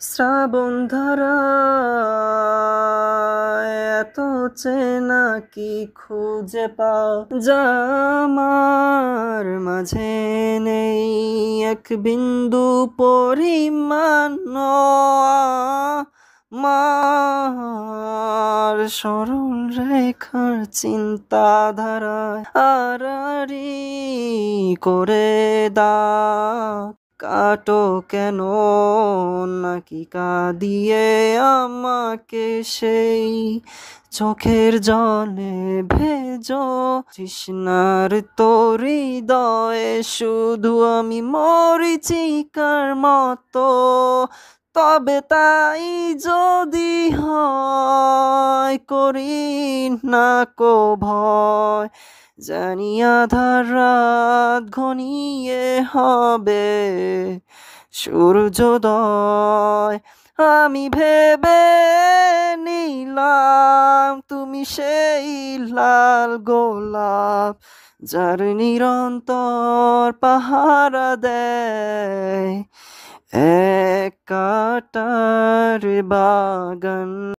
শ্রাবণ ধারা এত চেনা কি খুঁজে পাও যা আমার মাঝে নেই এক বিন্দু পরিমাণ মার সরল রেখার চিন্তাধারায় আড়াআড়ি করে দাও কাটো কেন নাকি কাঁদিয়ে আমাকে সেই চোখের জলে ভেজো তৃষ্ণার তোর হৃদয়ে শুধু আমি মরীচিকার মতো তবে তাই যদি হয় করি না কো ভয় জানি আধার রাত ঘনিয়ে হবে সূর্যোদয় আমি ভেবে নিলাম তুমি সেই লাল গোলাপ যার নিরন্তর পাহারা দেয় এক কাঁটার বাগান।